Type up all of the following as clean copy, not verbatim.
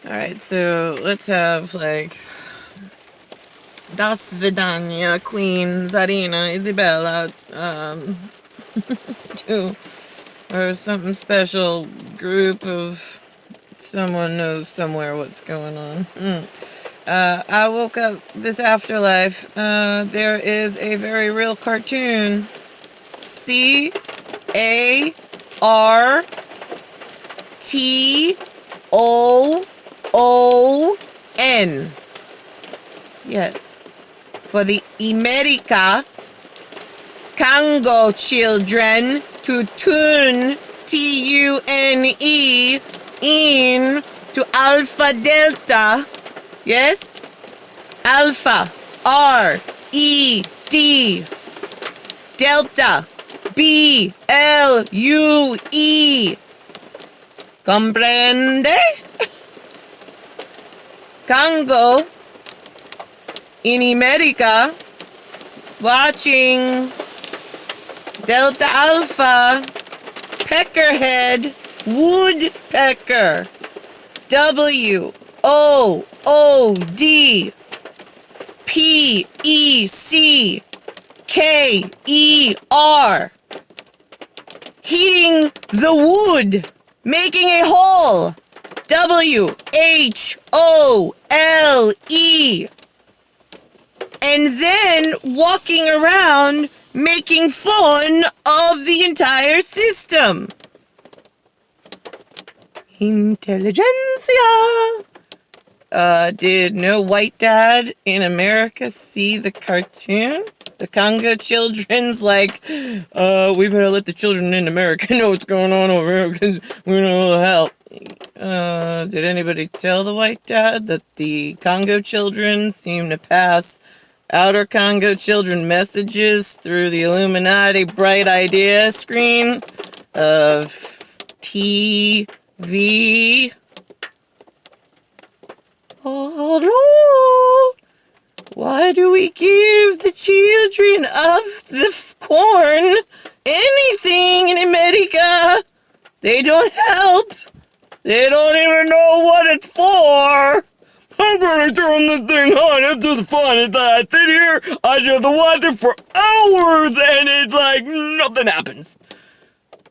Alright, so let's have, like, Das Vidania, Queen, Zarina, Isabella, to, or something special group of someone knows somewhere what's going on. I woke up this afterlife. There is a very real cartoon. CARTOON. Yes. For the America Congo children to tune TUNE in to Alpha Delta. Yes? Alpha RED Delta BLUE. Comprende? Congo in America watching Delta Alpha Peckerhead Woodpecker WOODPECKER heating the wood, making a hole. WHOLE. And then walking around making fun of the entire system. Intelligentsia. Did no white dad in America see the cartoon? The Congo children's like, we better let the children in America know what's going on over here because we don't help. Did anybody tell the white dad that the Congo children seem to pass outer Congo children messages through the Illuminati bright idea screen of TV? Hello? Why do we give the children of the corn anything in America? They don't help. They don't even know what it's for. I'm gonna turn this thing on. It's just fun. It's I sit here, I just watch it for hours, and it's like nothing happens.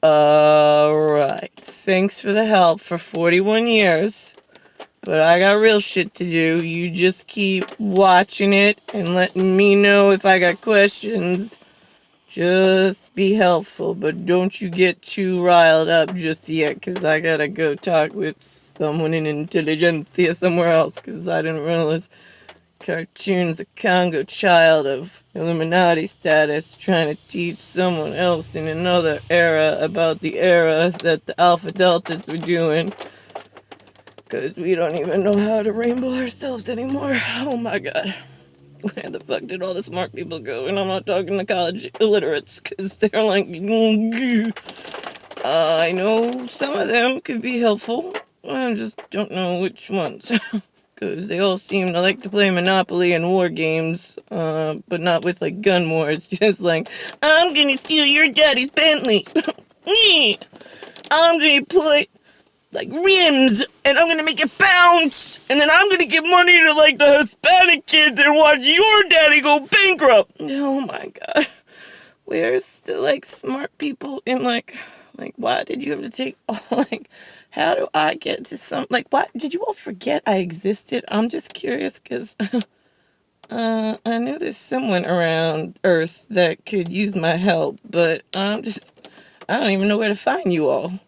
Alright. Thanks for the help for 41 years. But I got real shit to do. You just keep watching it and letting me know if I got questions. Just be helpful, but don't you get too riled up just yet, because I gotta go talk with someone in intelligentsia somewhere else, because I didn't realize cartoon's a Congo child of Illuminati status trying to teach someone else in another era about the era that the Alpha Deltas were doing. Because we don't even know how to rainbow ourselves anymore. Oh my god. Where the fuck did all the smart people go? And I'm not talking to college illiterates, because they're like, I know some of them could be helpful. I just don't know which ones. Because they all seem to like to play Monopoly and war games, but not with, like, gun wars. Just like, I'm gonna steal your daddy's Bentley. I'm gonna put, like, rims, and I'm gonna make it bounce, and then I'm gonna give money to, like, the Hispanic kids and watch your daddy go bankrupt. Oh my god. Where's the, like, smart people in, like, why did you have to take all, like, how do I get to some, like, why, did you all forget I existed? I'm just curious, because, I know there's someone around Earth that could use my help, but I don't even know where to find you all.